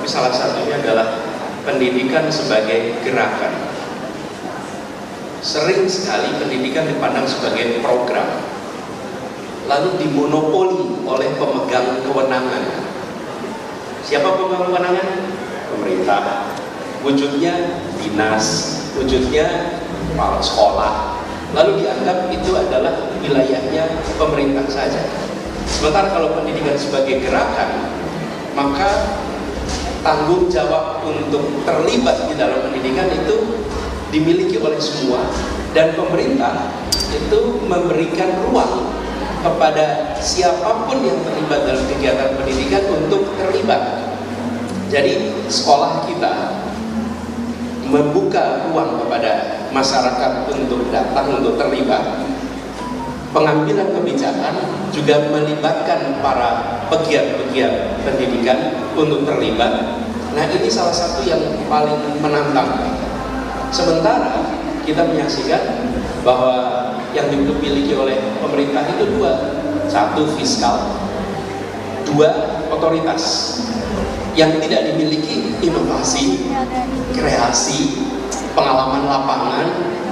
tapi salah satunya adalah pendidikan sebagai gerakan. Sering sekali pendidikan dipandang sebagai program, lalu dimonopoli oleh pemegang kewenangan. Siapa pemegang kewenangan? Pemerintah. Wujudnya dinas, wujudnya kepala sekolah. Lalu dianggap itu adalah wilayahnya pemerintah saja. Sementara kalau pendidikan sebagai gerakan, maka tanggung jawab untuk terlibat di dalam pendidikan itu dimiliki oleh semua, dan pemerintah itu memberikan ruang kepada siapapun yang terlibat dalam kegiatan pendidikan untuk terlibat. Jadi sekolah kita membuka ruang kepada masyarakat untuk datang, untuk terlibat. Pengambilan kebijakan juga melibatkan para pegiat-pegiat pendidikan untuk terlibat. Nah, ini salah satu yang paling menantang. Sementara kita menyaksikan bahwa yang dimiliki oleh pemerintah itu dua. Satu, fiskal. Dua, otoritas. Yang tidak dimiliki inovasi, kreasi, pengalaman lapangan,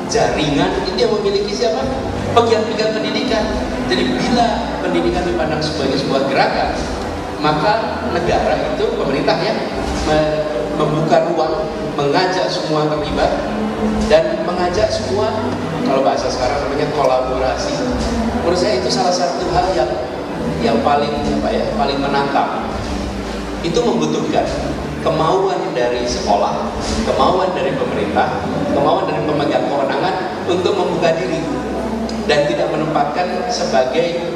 jaringan. Itu yang memiliki siapa? Pegiat-pegiat pendidikan. Jadi bila pendidikan dipandang sebagai sebuah gerakan, maka negara itu, pemerintah ya, membuka ruang, mengajak semua terlibat, dan mengajak semua, kalau bahasa sekarang namanya kolaborasi. Menurut saya itu salah satu hal yang paling paling menantang. Itu membutuhkan kemauan dari sekolah, kemauan dari pemerintah, kemauan dari pemegang kewenangan untuk membuka diri dan tidak menempatkan sebagai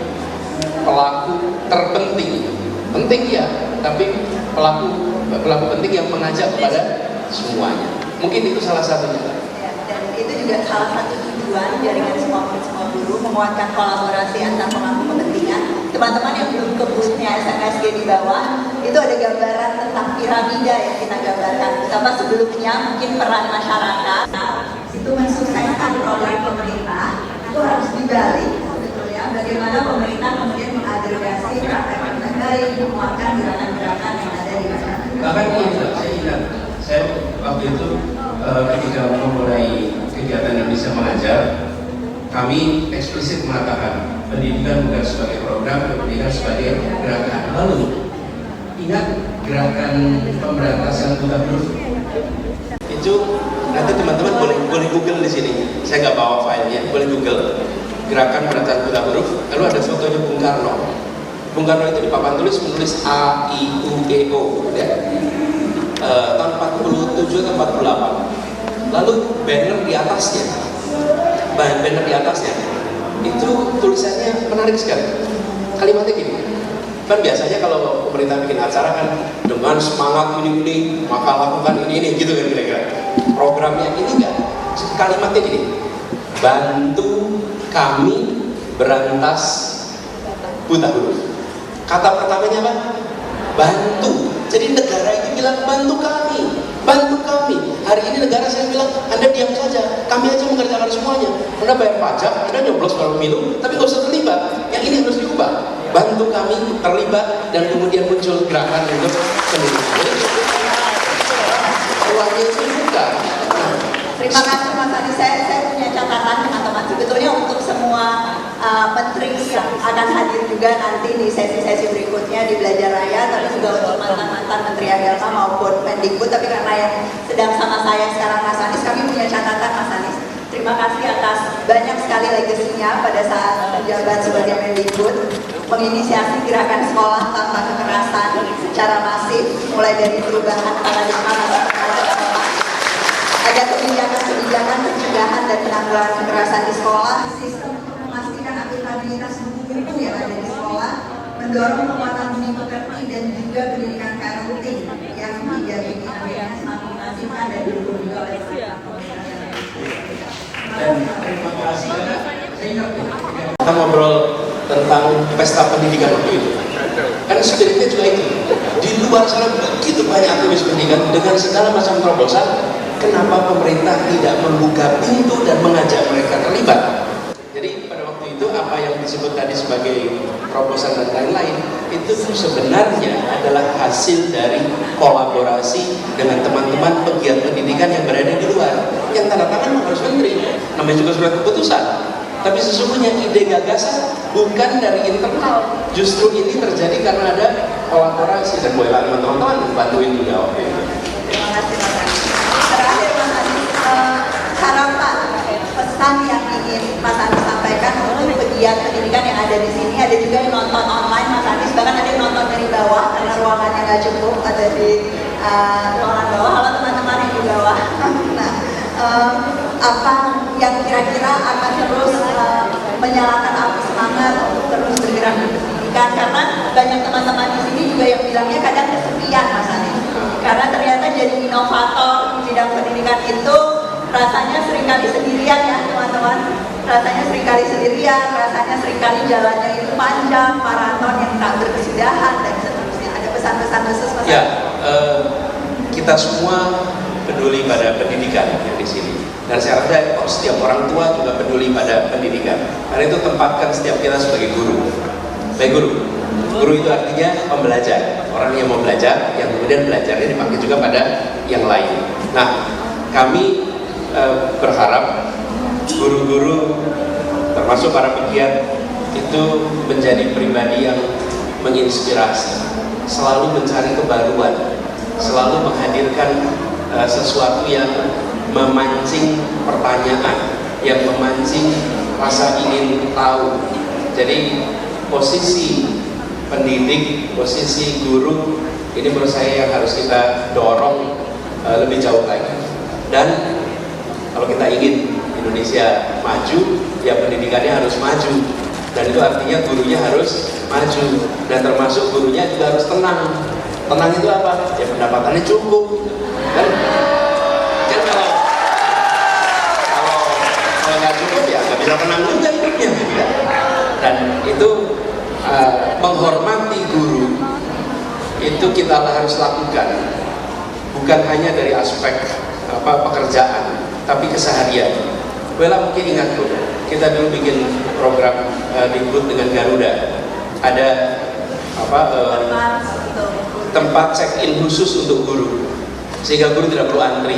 pelaku terpenting. Penting ya, tapi pelaku penting yang mengajak kepada semuanya. Mungkin itu salah satunya. Dan itu juga salah satu tujuan jaringan semua guru, menguatkan kolaborasi antar pemangku kepentingan. Teman-teman yang belum ke booth-nya SMSG di bawah, itu ada gambaran tentang piramida yang kita gambarkan. Betapa sebelumnya mungkin peran masyarakat itu mensukseskan program pemerintah itu harus dibalik sebetulnya. Bagaimana pemerintah kemudian mengagregasi praktek-praktek baik, menguatkan gerakan-gerakan yang ada di masyarakat. Bahkan saya ingat, saya waktu itu ketika memulai kegiatan Indonesia Mengajar, kami eksplisit mengatakan pendidikan bukan sebagai program, pendidikan sebagai gerakan. Lalu ingat gerakan pemberantasan buta huruf? Itu nanti teman-teman boleh Google di sini. Saya nggak bawa filenya, boleh Google gerakan pemberantasan buta huruf. Lalu ada fotonya Bung Karno. Bung Karno itu di papan tulis menulis A I U E O ya. Tahun 47 atau 48. Lalu banner di atasnya itu tulisannya menarik sekali. Kalimatnya gini, kan biasanya kalau pemerintah bikin acara kan dengan semangat ini maka lakukan ini gitu kan kira-kira. Programnya ini enggak, kalimatnya gini, bantu kami berantas buta huruf. Kata pertamanya apa? Bantu. Jadi negara itu bilang bantu kami. Hari ini negara saya bilang Anda diam saja, kami aja mengerjakan semuanya. Anda bayar pajak, Anda nyoblos kalau pemilu, tapi nggak usah terlibat. Yang ini harus diubah. Bantu kami terlibat dan kemudian muncul gerakan untuk pendidikan. Jadi ruangnya itu buka. Terima kasih Mas Adi. Saya punya catatan teman-teman. Sebetulnya untuk semua menteri yang akan hadir juga nanti di sesi-sesi berikutnya di Belajar Raya, tapi juga untuk mantan-mantan Menteri Agama maupun Mendikbud. Tapi karena yang sedang sama saya sekarang Mas Anies, kami punya catatan Mas Anies. Terima kasih atas banyak sekali legasinya pada saat menjabat sebagai Mendikbud, menginisiasi gerakan sekolah tanpa kekerasan secara masif, mulai dari perubahan paradigma ada kebijakan pencegahan dan penanggulangan kekerasan di sekolah, sistem untuk memastikan akuntabilitas guru yang ada di sekolah, mendorong penguatan budi pekerti dan juga pendidikan parenting yang menjadi dinamikanya semakin mengasihkan dan didukung juga oleh Dan terima kasih karena saya ingat kita ngobrol tentang pesta pendidikan waktu itu. Karena spiritnya juga itu. Di luar sana begitu banyak aktivis pendidikan dengan segala macam terobosan. Kenapa pemerintah tidak membuka pintu dan mengajak mereka terlibat? Jadi pada waktu itu apa yang disebut disebut tadi sebagai terobosan dan lain-lain, itu sebenarnya adalah hasil dari kolaborasi dengan teman-teman pegiat pendidikan yang berada di luar. Yang tanda tangan harus menteri, namanya juga surat keputusan. Tapi sesungguhnya ide gagasan bukan dari internal, justru ini terjadi karena ada kolaborasi. Dan boleh teman-teman bantuin juga waktu itu. Terima kasih Mas Anies. Terakhir Mas Anies, harapan, pesan yang ingin Mas Anies sampaikan untuk pegiat pendidikan yang ada di sini. Ada juga yang nonton online Mas Anies, bahkan ada yang nonton dari bawah karena ruangannya nggak cukup, ada di ruangan bawah. Halo teman-teman yang di bawah. Nah, apa yang kira-kira akan terus menyalakan api semangat untuk terus bergerak di pendidikan, karena banyak teman-teman di sini juga yang bilangnya kadang kesepian Mas Anies, karena ternyata jadi inovator di bidang pendidikan itu rasanya seringkali sendirian ya teman-teman, rasanya seringkali sendirian, rasanya seringkali jalannya itu panjang, maraton yang tak berkesudahan dan seterusnya. Ada pesan-pesan khusus Mas Anies? Ya, kita semua peduli pada pendidikan yang di sini. Dan saya rasa setiap orang tua juga peduli pada pendidikan. Karena itu tempatkan setiap kita sebagai guru. Baik guru. Guru itu artinya pembelajar. Orang yang mau belajar, yang kemudian belajarnya dipakai juga pada yang lain. Nah, kami berharap guru-guru termasuk para pegiat itu menjadi pribadi yang menginspirasi, selalu mencari kebaruan, selalu menghadirkan sesuatu yang memancing pertanyaan, yang memancing rasa ingin tahu. Jadi posisi pendidik, posisi guru ini menurut saya yang harus kita dorong lebih jauh lagi. Dan kalau kita ingin Indonesia maju, ya pendidikannya harus maju. Dan itu artinya gurunya harus maju, dan termasuk gurunya juga harus tenang. Tenang itu apa? Ya pendapatannya cukup. Kan kalau nggak cukup ya nggak bisa tenang juga hidupnya, gitu kan? Dan itu menghormati guru itu kita harus lakukan, bukan hanya dari aspek pekerjaan, tapi keseharian. Bella mungkin ingat tuh, kita dulu bikin program Dikbud dengan Garuda, ada tempat check-in khusus untuk guru, sehingga guru tidak perlu antri.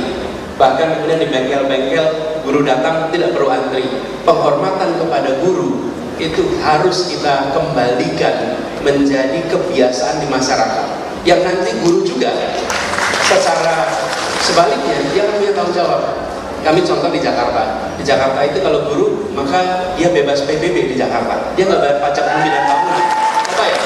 Bahkan kemudian di bengkel-bengkel guru datang tidak perlu antri. Penghormatan kepada guru itu harus kita kembalikan menjadi kebiasaan di masyarakat, yang nanti guru juga secara sebaliknya dia akan punya tanggung jawab. Kami contoh di Jakarta. Di Jakarta itu kalau guru maka dia bebas PBB di Jakarta. Dia nggak bayar pajak 9 tahun. Apa ya?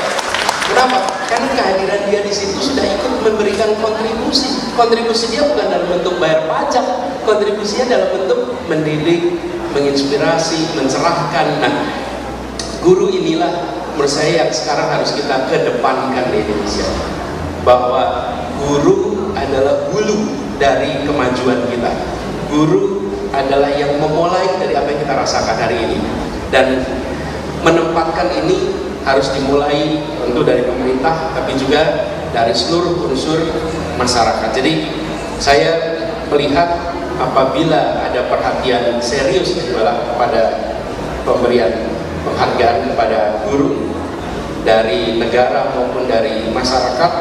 Kenapa? Karena kehadiran dia di situ sudah ikut memberikan kontribusi. Kontribusi dia bukan dalam bentuk bayar pajak, kontribusinya dalam bentuk mendidik, menginspirasi, mencerahkan. Nah, guru inilah menurut saya yang sekarang harus kita kedepankan di Indonesia. Bahwa guru adalah hulu dari kemajuan kita. Guru adalah yang memulai dari apa yang kita rasakan hari ini, dan menempatkan ini harus dimulai tentu dari pemerintah, tapi juga dari seluruh unsur masyarakat. Jadi saya melihat apabila ada perhatian serius pada pemberian penghargaan kepada guru dari negara maupun dari masyarakat,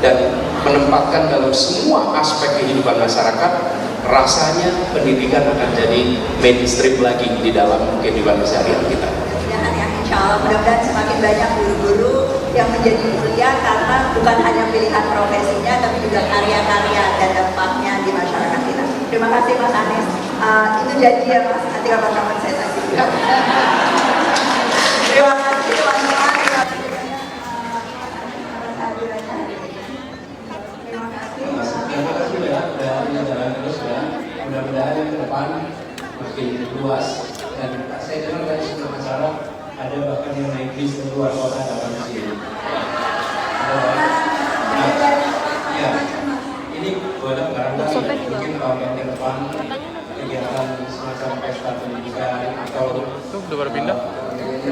dan menempatkan dalam semua aspek kehidupan masyarakat, rasanya pendidikan akan jadi mainstream lagi di dalam kehidupan sehari-hari kita. Insya Allah mudah-mudahan semakin banyak guru-guru yang menjadi mulia karena bukan hanya pilihan profesinya, tapi juga karya-karya dan dampaknya di masyarakat kita. Terima kasih Mas Anies. Itu janji ya Mas, nanti kapan-kapan saya tagih. Terima kasih teman-teman. Terima kasih ya, dan jalan terus ya. Mudah-mudahan yang ke depan makin luas. Dan saya dengar dari sebelum acara ada bahkan yang naik bis ke luar kota datang ke sini. Ya, ini boleh barangkali mungkin tahun yang ke depan kegiatan semacam pesta pendidikan atau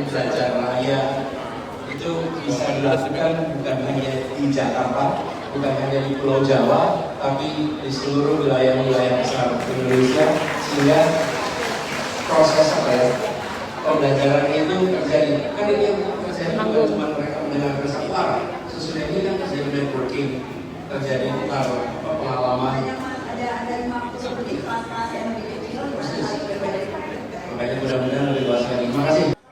belajar raya itu bisa dilakukan bukan hanya di Jakarta, bukan hanya di Pulau Jawa, tapi di seluruh wilayah-wilayah besar Indonesia, sehingga proses pembelajarannya itu terjadi. Kan ini yang terjadi bukan cuma mereka mendengar bersabar, sesudah ini kan terjadi networking, terjadi tukar pengalaman. Ada 50 kelas-kelas yang lebih kecil. Makanya mudah-mudahan